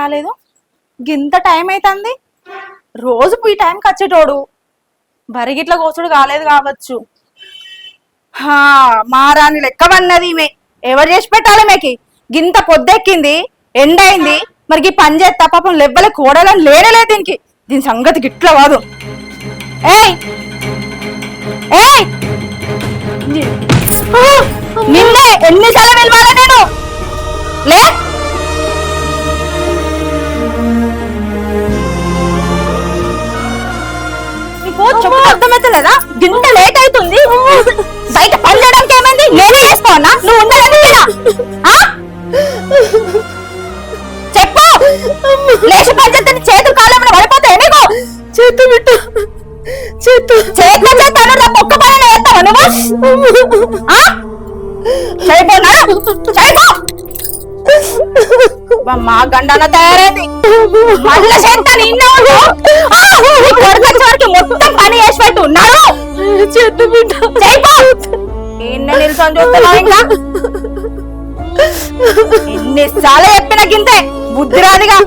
రాలేదు. గింత టైం అవుతుంది. రోజు ఈ టైంకి వచ్చేటోడు. బరిగిట్ల కోసుడు కాలేదు కావచ్చు. మారాని లెక్కవన్నది ఈమె. ఎవరు చేసి పెట్టాలి మేకి? గింత పొద్దెక్కింది, ఎండైంది. మరి పని చేస్తా పాపం లెవ్వలే కూడాలని లేడలేదు దీనికి. దీని సంగతి గిట్ల కాదు. ఏయ్ ఏయ్ నిన్నే ఎన్నిసార్లు పిలవాలా నేను? లే అర్థమవుతలేదా? గింత లేట్ అవుతుంది. బయట పని చేయడానికి ఏమైంది? నేనే చేసుకోవన్నా? నువ్వు ఉండదు చెప్పు. లేచి పని చేస్తే చేతులు కాలేమని పడిపోతాయి నీకు. చేతు బిట్టు ఒక్క పని వేస్తావా నువ్వు? మా గండాన తయారైంది. మళ్ళీ చేస్తా వరకు మొత్తం పని చేసి పెట్టు. ఉన్నాడు నిల్చొని చూస్తున్నావు. ఇంకా ఎన్నిసార్లు చెప్పిన గింతే బుద్ధి రాదుగా.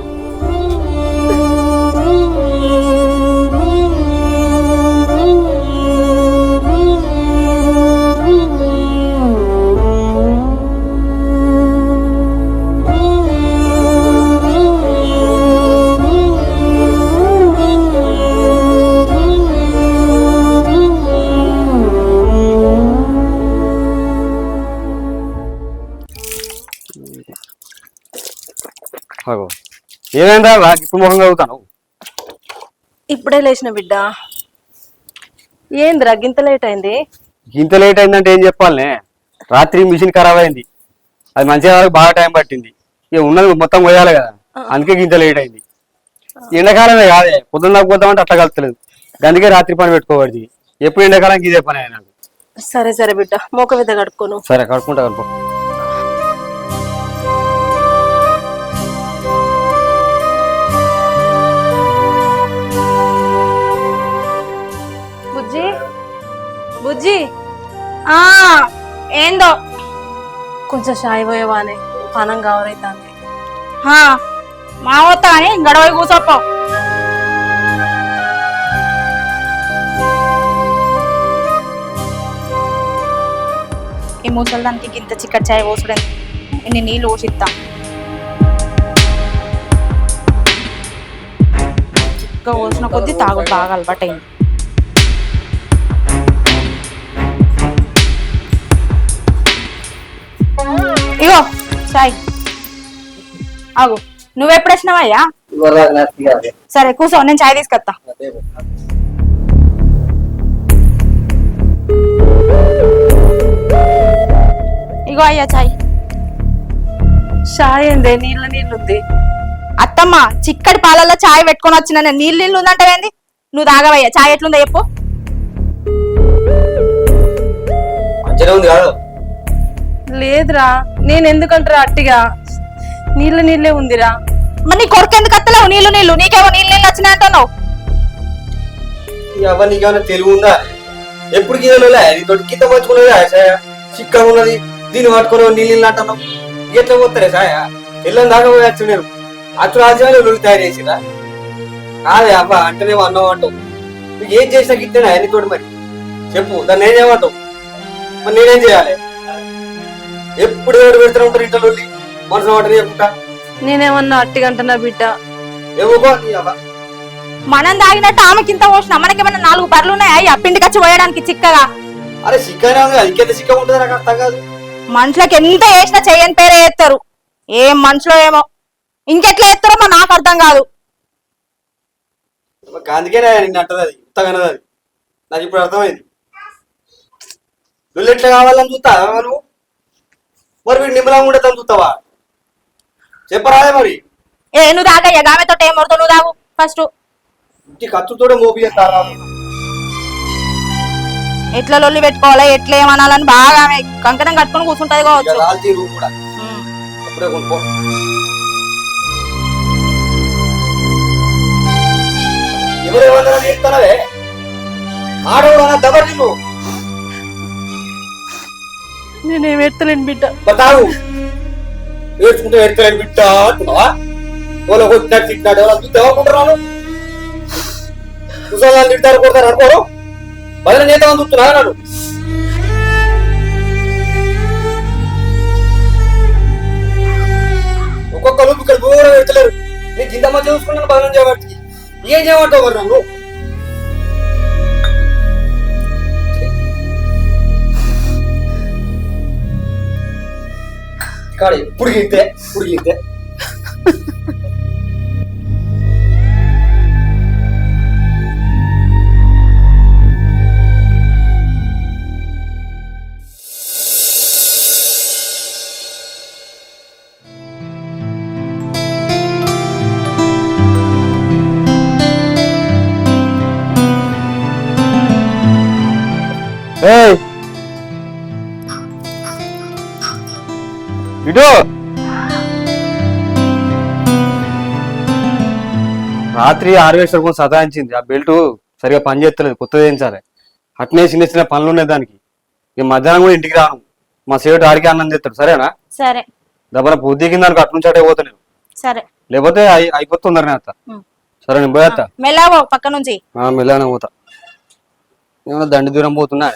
ఏమైందా? ఇప్పుడు మొహం కలుగుతాను. ఇప్పుడే లేచిన బిడ్డ. ఏందిరా గింత లేట్ అయింది? ఇంత లేట్ అయిందంటే ఏం చెప్పాలనే? రాత్రి మిషన్ ఖరాబ్ అయింది. అది మంచిగా బాగా టైం పట్టింది. ఇక ఉన్నది మొత్తం పోయాలి కదా, అందుకే ఇంత లేట్ అయింది. ఎండాకాలమే కాదే, పొద్దున్న పోతామంటే అట్లా కలుతలేదు. అందుకే రాత్రి పని పెట్టుకోబడింది. ఎప్పుడు ఎండాకాలానికి ఇదే పని నాకు. సరే సరే బిడ్డ, మోక మీద కడుక్కోను. సరే కడుక్కుంటా. కడుపు బుజ్జి. ఏందో కొంచెం షాయి పోయేవానే, పానం కావరైతుంది. మా వస్తా అని గడవ కూర్చోపో. ఈ ముసలిదానికి ఇంత చిక్కటి చాయ్ పోసుడని ఇన్ని నీళ్ళు పోసిస్తా. చిక్క పోసిన కొద్దీ తాగు బాగా అలవాటైంది. ఇగో చాయ్. ఆగు, నువ్వెప్పుడు వచ్చినావయ్యా? సరే కూర్చో, నేను చాయ్ తీసుకొస్తా. ఇగో అయ్యా చాయ్. చాయ్ ఏందే నీళ్ళ నీళ్ళుంది? అత్తమ్మ చిక్కటి పాలల్లో చాయ్ పెట్టుకొని వచ్చిన నీళ్ళు ఉందంటావేంది? నువ్వు తాగవయ్యా. చాయ్ ఎట్లుందో చెప్పు. లేదురా, నేను ఎందుకంటారా అట్టిగా నీళ్ళ నీళ్ళే ఉందిరా. మరి నీ కొడుకు ఎందుకు వస్తలేవు? నీళ్ళు నీకేమో నీళ్ళు వచ్చినాయి అంటున్నావు. నీకేమైనా తెలుగు ఉందా? ఎప్పుడు గీత పట్టుకున్నది చిక్కగా ఉన్నది, దీన్ని పట్టుకుని నీళ్ళు అంటున్నావు. ఎట్లా పోతారే సాయ? ఎల్లని దాకా పోయచ్చు. నేను అట్లు రాజ్యాలు తయారు చేసిరా కాదే అబ్బా అంటేనేమో అన్నావు అంటావు. నువ్వు ఏం చేసినా గిట్టేనా నీతోటి? మరి చెప్పు, దాన్ని ఏం చేయమంటావు? మరి నేనేం చేయాలి? ఎప్పుడు ఎవరు పెడుతూ ఉంటారు ఇంట్లో మనసు మాట చెప్పుకుంటా. నేనేమన్నా అట్టిగంటున్నా బిడ్డ? మనం తాగినట్టు ఆమెకింత పోసిన మనకేమన్నా 4 బర్రెలు ఉన్నాయా పిండి ఖర్చు పోయడానికి చిక్కగా? అరే చిక్కనే ఉంది, ఇంకెంత చిక్క ఉంటుంది నాకు అర్థం కాదు. మనుషులకి ఎంత వేసినా చెయ్యని పేరే వేస్తారు. ఏం మనుషులో ఏమో, ఇంకెట్లా వేస్తారో నాకు అర్థం కాదు. అందుకే నిన్ను అంటది అది ఉత్తగనది. అది నాకు ఇప్పుడు అర్థమైంది. నువ్వు ఎట్లా కావాలని చూస్తా నువ్వు. మరి వీడు నిమ్మలంగా ఉండే తను చూస్తావా? చెప్పరాదే మరి. నువ్వు తాగయ్యా, గామెతో ఏం పడుతావు? నువ్వు తాగు ఫస్ట్. ఇంటి ఖర్చుతో మోపి చేస్తారా? ఎట్లా లొల్లి పెట్టుకోవాలి, ఎట్లా ఏమనాలని బాగా కంకణం కట్టుకుని కూర్చుంటది కావచ్చు. నేనేం ఎడతలేను బిడ్డ. ఏడ్చుకుంటే ఎడతలేను బిడ్డ అంటున్నావా? వాళ్ళ కొట్టినట్టు తిట్టినాడు ఎవరు చూస్తావాకుంటున్నాను ముసలి తిడతారు కొడతారు అనుకోరు బదిలీ నేత చూస్తున్నా నాడు ఒక్కొక్కరు ఇక్కడ దూరం పెడతలేరు నీకు ఇంత మంది చూసుకున్నాను బదిలీ చేయబట్టి ఏం చేయమంటావు మరి నన్ను కాడ ఇప్పుడు గింతే ఇటు రాత్రి హార్వెస్టర్ కోసం సతాయించింది ఆ బెల్ట్ సరిగా పని చేస్తలేదు కొత్తది వేయించాలి అట్నే చిన్న చిన్న పనులు ఉన్నాయి దానికి ఇక మధ్యాహ్నం కూడా ఇంటికి రాను మా సేవటి ఆడికి అన్నం తెస్తాడు సరేనా సరే దబ్బన పొద్దు కింద అటు నుంచి అటే పోతా నేను సరే లేకపోతే అయిపోతుంది నేను అత్త సరే నేను పోయేస్తా మెల్లవో పక్క నుంచి మెల్లగానే పోతా ఏమన్నా దండి దూరం పోతున్నా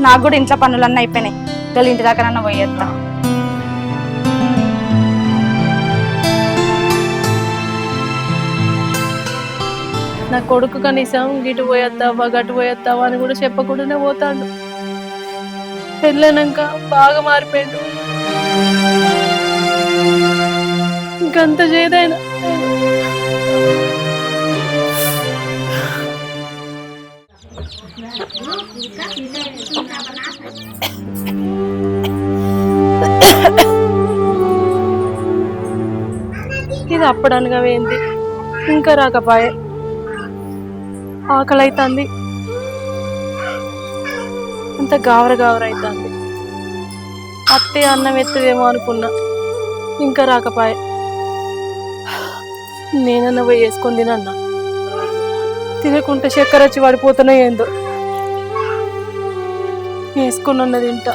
నాకు కూడా ఇంట్లో పనులన్నీ అయిపోయినాయి గల్లి ఇంటి దాకా పోయేస్తా నా కొడుకు కనీసం గిటు పోయేస్తావా గటు పోయేస్తావా అని కూడా చెప్పకుండానే పోతాడు పెళ్ళైనాక బాగా మారిపోయాడు ఇంకంత చేదైనా ఇది అప్పుడనగా ఏంది ఇంకా రాకపాయే ఆకలి అవుతుంది అంత గావర అవుతుంది అత్తే అన్నం ఎత్తదేమో అనుకున్నా ఇంకా రాకపాయే నేనన్నా పోయి వేసుకొని తినన్నా తినకుంటే చక్కెర వచ్చి పడిపోతున్నా ఏందో వేసుకుని ఉన్నది తింటా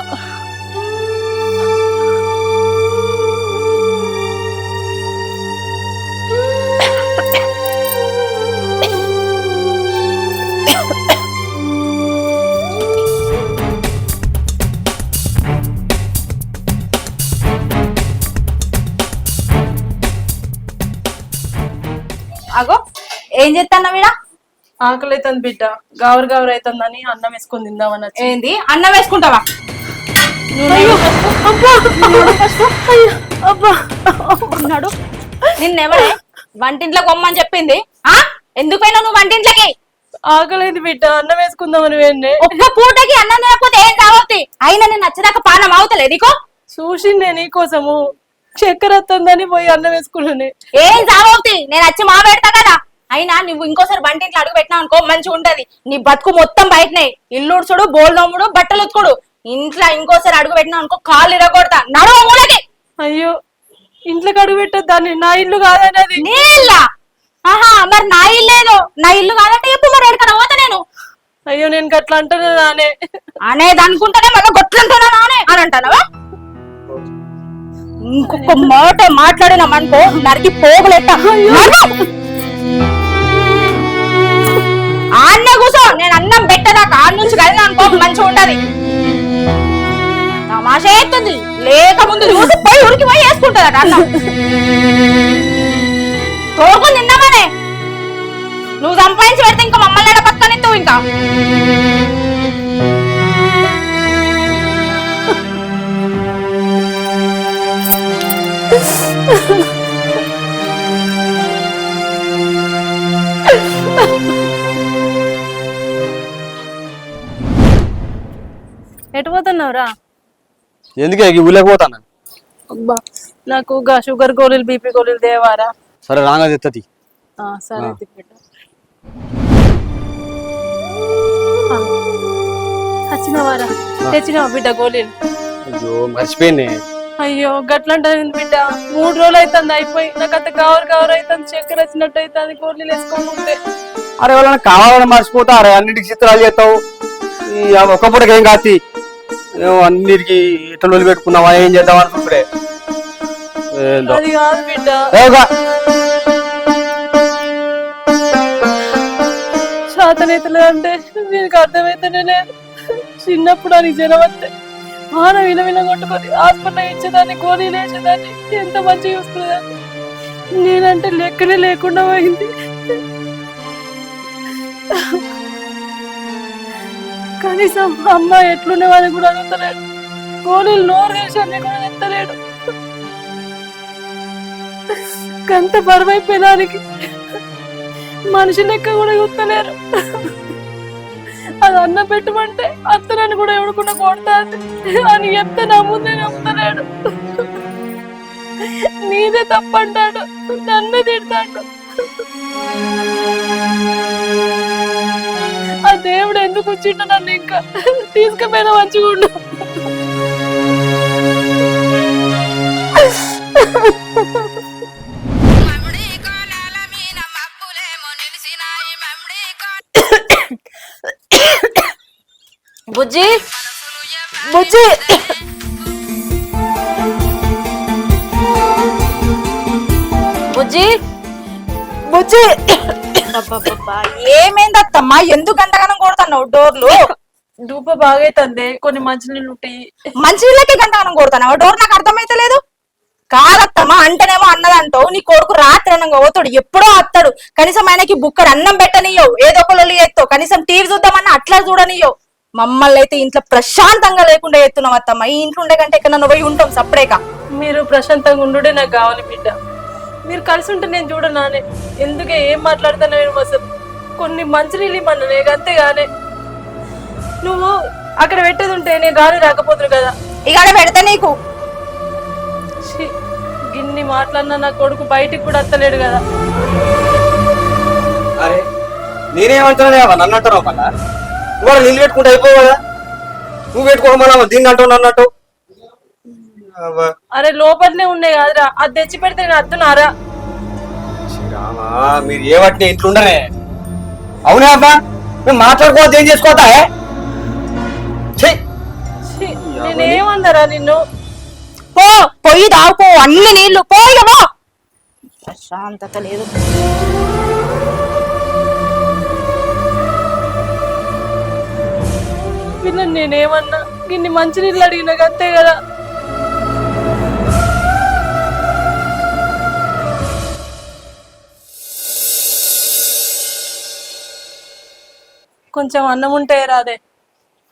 అగో ఏం చేస్తాన్నా వీడ ఆకలి అవుతుంది బిడ్డ గావరు అవుతుందని అన్నం వేసుకొని తిందామని ఏంది అన్నం వేసుకుంటావా ఉన్నాడు నిన్నెవడే వంటింట్లోకి పొమ్మని చెప్పింది ఎందుకైనా నువ్వు వంటింట్లోకి ఆకలేదు బిడ్డ అన్నం వేసుకుందామని వెండి ఒక్క పూటకి అన్నం తినకపోతే ఏం కావద్ది అయినా నేను నచ్చదాకా పానం అవుతలేదు నీకో చూసిందే నీకోసము చక్కెర వస్తుందని పోయి అన్నం వేసుకున్నాను ఏం చావవుతి నేను వచ్చి మా పెడతా కదా అయినా నువ్వు ఇంకోసారి వంటింట్లో అడుగు పెట్టినావు అనుకో మంచిగా ఉంటది నీ బతుకు మొత్తం బయటనే ఇల్లు ఉడుచుడు బోల్ నోముడు బట్టలు ఉతుకుడు ఇంట్లో ఇంకోసారి అడుగు పెట్టినావు అనుకో కాళ్ళు ఇరగొడతా నడు మూలకి అయ్యో ఇంట్లోకి అడుగు పెట్టద్దాన్ని నా ఇల్లు కాదనేది నీ ఇల్లా మరి నా ఇల్లేదో నా ఇల్లు కాదంటే ఎప్పుడు మరి ఎడకన పోతా నేను అయ్యో నేను గట్లా అంటాను నానే అనేది అనుకుంటానే మళ్ళీ గొట్లంటున్నా నానే అని అంటానవా ఇంకొక మాట మాట్లాడినామనుకో నరికి పోగులెట్ట అన్న కూసో నేను అన్నం పెట్టదాకా ఆ నుంచి కలిగిన అనుకో మంచిగా ఉంటది తమాషా ఎత్తుంది లేక ముందు చూసి పోయి ఉరికి పోయి వేసుకుంటదట అన్నం తోడుకుని తిన్నామనే నువ్వు సంపాదించి పెడితే ఇంకా మమ్మల్ని పక్కనిస్తావు ఇంకా ఎటు పోతున్నావురా ఎందుకే ఊళ్ళకి పోతాను అబ్బా నాకు షుగర్ గోళీలు బీపీ గోళీలు దేవారా సరే రాగా తెత్తది సరే వచ్చినవారా తెచ్చినావా బిడ్డ గోళీలు అయ్యో మర్చిపోయింది అయ్యో గట్లంటారు బిడ్డ 3 రోజులు అవుతుంది అయిపోయి నాకు అంత కవర్ అవుతుంది చక్కెర వచ్చినట్టు అవుతుంది గోళీలు వేసుకోకుంటే అరే వాళ్ళని కావాలని మర్చిపోతా అరే అన్నిటికి చిత్రాలు చేస్తావు ఒక్క పూటకి ఏం కాతి అన్నిటికి ఇట్లా పెట్టుకున్నావా ఏం చేద్దాం అనుకుంటే ఏందో. అది కాదు బిడ్డ, ఏగా. శాతనైతలే అంటే వీనికి అర్థమైతేనే లేదు. చిన్నప్పుడు అని జనం వస్తే వాన విన కొట్టుకొని హాస్పిటల్ ఇచ్చేదాన్ని, గోళీలు వేసేదాన్ని, ఎంత మంచిగా చూసుకునేదాన్ని. నేనంటే లెక్కనే లేకుండా పోయింది. కనీసం అమ్మ ఎట్లుండేవాడిని కూడా అడుగుతలేడు. గోళీలు నోరు తెరిచి కూడా ఎత్తలేడు. గంత బరువైపోయేదానికి మనిషి లెక్క కూడా చూస్తలేరు. అది అన్నం పెట్టమంటే అత్తనని కూడా ఎవడుకుండా కొడతాది అని చెప్తే నా ముందే నమ్ముతలేడు. నీదే తప్పంటాడు, నన్నే తిడతాడు. ఆ దేవుడు ఎందుకు వచ్చిండు నన్ను ఇంకా తీసుకుపోయిన మంచిగా ఉండు. బుజ్జి బుజ్జి బుజ్జి బుజ్జి ఏమైంది అత్తమ్మా? ఎందుకు గంటగానం కొడుతున్నావు డోర్లు? దూప బాగైతుంది, కొన్ని మంచినీళ్ళు ఉంటాయి. మంచినీళ్ళకి గంటగానం కొడుతున్నావు డోర్? నాకు అర్థమైతే లేదు. కాదత్తమ్మా, అంటేనేమో అన్నదంటావు. నీ కొడుకు రాత్రి అన్నంగా పోతాడు, ఎప్పుడో వస్తాడు. కనీసం ఆయనకి బుక్కడు అన్నం పెట్టనియ్యవు, ఏదో ఒక లొల్లి ఎత్తావు. కనీసం టీవీ చూద్దామన్నా అట్లా చూడనియ్యవు. మమ్మల్ని అయితే ఇంట్లో ప్రశాంతంగా లేకుండా ఎత్తున్నావు అత్తమ్మ. ఈ ఇంట్లో ఉండే కంటే ఇక్కడ పోయి ఉంటాం సపరేగా. మీరు ప్రశాంతంగా ఉండుడే నాకు కావాలి బిడ్డ. మీరు కలిసి ఉంటే నేను చూడనానే. ఎందుకే ఏం మాట్లాడుతున్నా నేను అసలు? కొన్ని మంచినీళ్ళు ఇమ్మన్నానే, అంతేగానే నువ్వు అక్కడ పెట్టేది ఉంటే నేను రాకపోతున్నా కదా. ఇక పెడితే నీకు గిన్ని మాట్లాడినా నా కొడుకు బయటికి కూడా వస్తలేడు కదా. అరే నేనేమంటున్నా నన్ను అంటున్నావు మళ్ళా? ఇవాళ నీళ్ళు పెట్టుకుంటే అయిపోవు కదా, నువ్వు పెట్టుకోమన్నా దీన్ని అంటున్నా అన్నట్టు. అరే లోపలనే ఉన్నాయి కాదురా, అది తెచ్చి పెడితే నేను అత్తున్నారా? మీరు ఏ వాటిని ఇంట్లుండనే? అవునా అబ్బా, మేము మాట్లాడుకోవద్దు, ఏం చేసుకోవద్దా? నేనేమన్నారా నిన్ను? పో పొయ్యి దావుకో, అన్ని నీళ్లు పోయి పో. ప్రశాంతత లేదు. వీళ్ళని నేనేమన్నా? గిన్ని మంచినీళ్ళు అడిగినా అంతే కదా. కొంచెం అన్నం ఉంటే రాదే.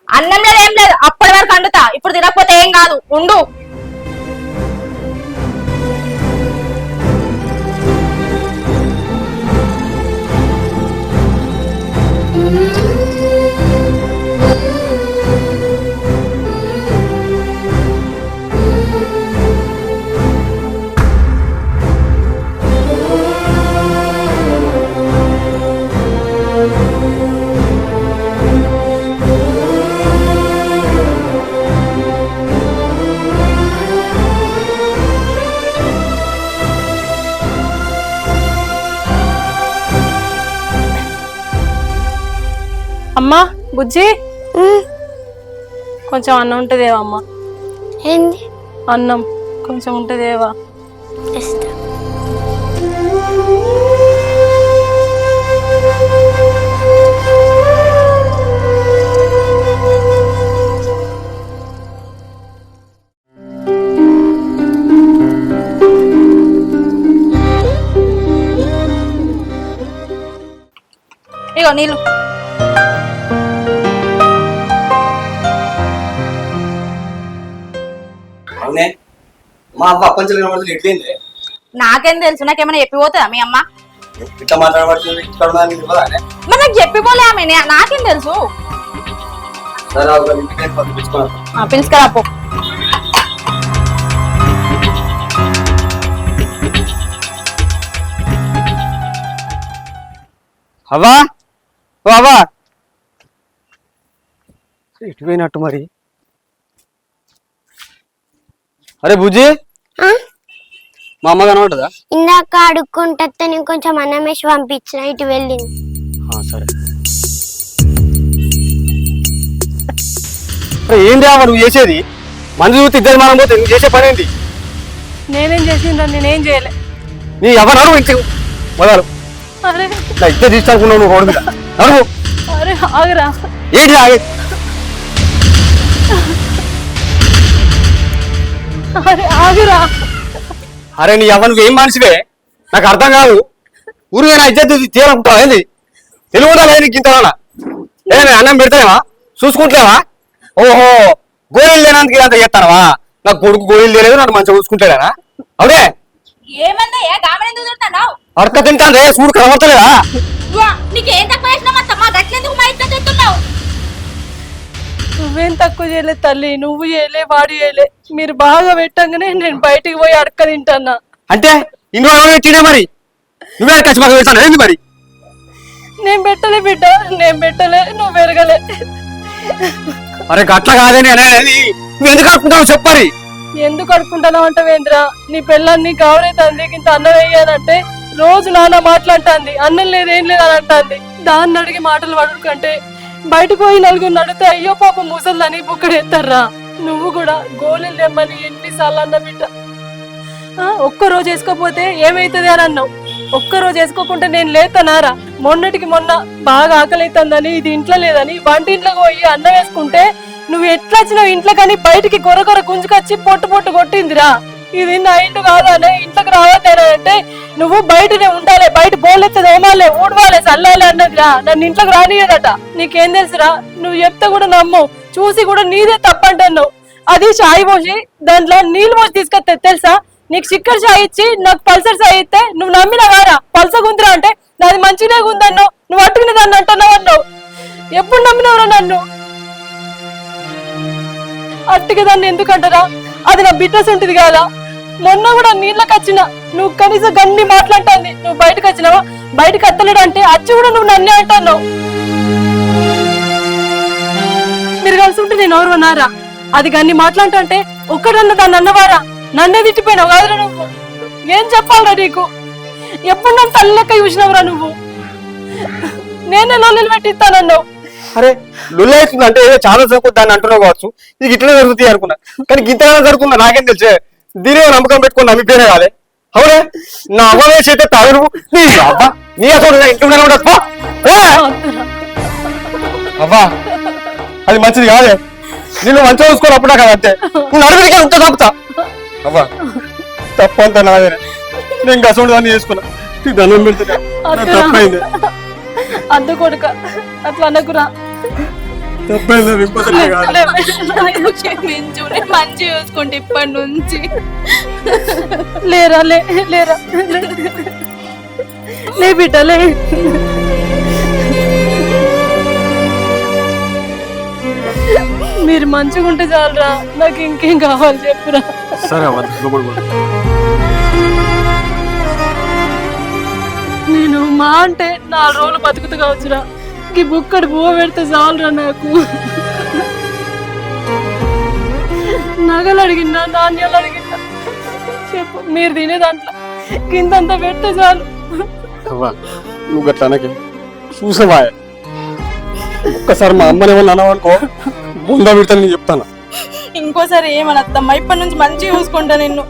అన్నం లేదు ఏం లేదు, అప్పటి వరకు అండుతా. ఇప్పుడు తినకపోతే ఏం కాదు, ఉండు. అమ్మా బుజ్జి, కొంచెం అన్నం ఉంటదేవా? అమ్మా ఏంది? అన్నం కొంచెం ఉంటదేవా? ఇగో నీళ్ళు. అవునే, మా అవ్వ అప్పంచలు కనబడుతుంది, ఎట్లయింది? నాకేం తెలుసు? నాకేమైనా చెప్పిపోతుందా మీ అమ్మ? ఇట్లా మాట్లాడబడుతుంది, ఇక్కడ మరి నాకు చెప్పిపోలే ఆమె, నాకేం తెలుసు? పిలుచుకరా పో. అవ్వా, ఓ అవ్వా, ఇటు పోయినట్టు మరి. అరే బుజ్జి, మా అమ్మ కనబడుతుందా? ఇందాక అడుక్కుంటే నేను కొంచెం అన్నం వేసి పంపించిన, ఇటు వెళ్ళింది. సరే. ఏంటి అవ్వ నువ్వు చేసేది? మందు చూస్తే ఇద్దరు మనం పోతే నువ్వు చేసే పని ఏంటి? నేనేం చేసిండ్రా? నేనేం చేయలే. నీ ఎవరు ఇంటి మొదలు అరే నా ఇద్దరు తీసుకోనుకున్నావు నువ్వు రోడ్డు మీద నడువు. అరే ఆగరా. ఏంటి ఆగే అరే ఆగరా. అరే నీ ఎవరు నువ్వు ఏం మనిషివే నాకు అర్థం కాదు. ఊరిగా నా ఇద్దరు తీయాలనుకుంటావా ఏంది? తెలుగు ఉండాలి నీకు ఇంతనా? ఏ అన్నం పెడతావా చూసుకుంటావా? ఓహో గోళీలు లేనందుకు ఇదంతా చేస్తానవా? నాకు కొడుకు గోళీలు లేదు నన్ను మంచిగా చూసుకుంటాడా? అవునే ఏమన్నయ్యా గామని చూస్తున్నావు? అడక తింటానే చూడు కనబడతలేదా? నీకేం తక్కువ చేసినామత్తమ్మా గట్లెందుకు మా ఇంట్లో తింటున్నావు? నువ్వేం తక్కువ చేయలే తల్లి, నువ్వు చేయలే వాడు చేయలే. మీరు బాగా పెట్టంగానే నేను బయటికి పోయి అడక్క తింటానా. అంటే ఇంకో పెట్టినే మరి నువ్వే ఖర్చు బాగా పెడతాను ఏంది మరి? నేను పెట్టలే బిడ్డ, నేను పెట్టలే, నువ్వు పెరగలే. అరే గట్ల కాదని అనేది నువ్వు ఎందుకు అనుకుంటావు చెప్పరి? ఎందుకు అడుకుంటావు అంటే వేంద్ర, నీ పిల్లల్ని గౌరవుతుంది ఇంత అన్నం వేయాలంటే రోజు నాన్న మాట్లాడుతుంది. అన్నం లేదు ఏం లేదు అని అంటుంది. దాన్ని అడిగి మాటలు పడుకుంటే బయటకు పోయి నలుగురు అడిగితే అయ్యో పాప ముసల్దని బుక్కడెత్తారా. నువ్వు కూడా గోళీలు తెమ్మని ఎన్నిసార్లు అన్న బిడ్డ. ఒక్కరోజు వేసుకోపోతే ఏమైతుంది అని అన్నావు. ఒక్కరోజు వేసుకోకుంటే నేను లేతనారా? మొన్నటికి మొన్న బాగా ఆకలి అవుతుందని ఇది ఇంట్లో లేదని వంటింట్లోకి పోయి అన్నం వేసుకుంటే నువ్వు ఎట్లా వచ్చినావు ఇంట్లో కానీ బయటికి గొర్ర గుంజుకొచ్చి పొట్టు కొట్టిందిరా. ఇది నా ఇల్లు కాదానే, ఇంట్లోకి రావద్దానంటే నువ్వు బయటనే ఉండాలి, బయట బోలెత్తే తోమాలే, ఊడవాలి, చల్లాలి అన్నదిరా. నన్ను ఇంట్లోకి రానియదట. నీకేం తెలుసురా? నువ్వు చెప్తే కూడా నమ్ము, చూసి కూడా నీదే తప్పంటాను. అది చాయ్ పోసి దాంట్లో నీళ్ళు పోసి తీసుకొస్తే తెలుసా? నీకు చిక్కర్ చాయ్ ఇచ్చి నాకు పల్సర్ చాయ్ ఇస్తే నువ్వు నమ్మినా వారా? పల్సర్ గుంతురా అంటే నాది మంచిగా ఉందన్నావు, నువ్వు అట్టుకునే దాన్ని అంటున్నావు అన్నావు. ఎప్పుడు నమ్మినవరా నన్ను? అట్టుగా దాన్ని ఎందుకంటారా? అది నా బిడ్డస్ ఉంటుంది కదా. మొన్న కూడా నీళ్ళకి వచ్చిన నువ్వు కనీసం గన్ని మాట్లాడుతుంది. నువ్వు బయటకు వచ్చినావా? బయటకు అత్తలేడు అంటే అచ్చి కూడా నువ్వు నన్నే అంటున్నావు. మీరు కలిసి ఉంటే నేను ఎవరు అన్నారా? అది గన్ని మాట్లాడుతుంటే ఒక్కడన్నా దాన్ని అన్నవారా? నన్నే తిట్టిపోయినావు కాదురా నువ్వు. ఏం చెప్పాలరా నీకు? ఎప్పుడు నన్ను తల్లి లెక్క చూసినావురా నువ్వు? నేనే లొల్లిలు పెట్టిస్తానన్నావు. అరే లొల్లి అవుతుంది అంటే ఏదో చాలా సేపు దాన్ని అంటున్నావు కావచ్చు, ఇది ఇట్లా జరుగుతాయి అనుకున్నా. కానీ ఇంతగా జరుగుతుందా నాకేం తెలిసే? దీని నమ్మకం పెట్టుకుని నమ్మిపోయినా కాదే. అవునే నా అవ్వ వేసి అయితే తాగు నీ అబ్బా నీ అసలు ఇంట్లో ఉండదు. అవ్వా అది మంచిది కాదే. నిన్ను మంచిగా చూసుకోవాలి కదా. అంతే నువ్వు నడుగురికే ఉంటే తప్పుతా. అవ్వా తప్పంతా నాదే. నేను గసండు దాన్ని చేసుకున్నా. దండం పెడుతున్నా తప్పైంది. అంత కొడుక అట్లా అనకురా. క్షమించు, నేను మంచి చూసుకుంటే ఇప్పటి నుంచి. లేరా లేరా లే బిడ్డ లే. మీరు మంచిగా ఉంటే చాలరా, నాకు ఇంకేం కావాలి చెప్పురా. సరే నేను మా అంటే 4 రోజులు బతుకుతూ కావచ్చురా. ఈ బుక్కడు బువ్వ పెడితే చాలురా నాకు. నగలు అడిగినా, నాణ్యాలు అడిగినా చెప్పు, మీరు తినే దాంట్లో కిందంతా పెడితే చాలు. నువ్వు గట్లా అనకే చూసావా? ఒక్కసారి మా అమ్మని ఏమన్నా అన్నావనుకో బొందా పెడతాను నేను చెప్తాను. ఇంకోసారి ఏమనత్తమ్మా, ఇప్పటి నుంచి మంచిగా చూసుకుంటా నిన్ను.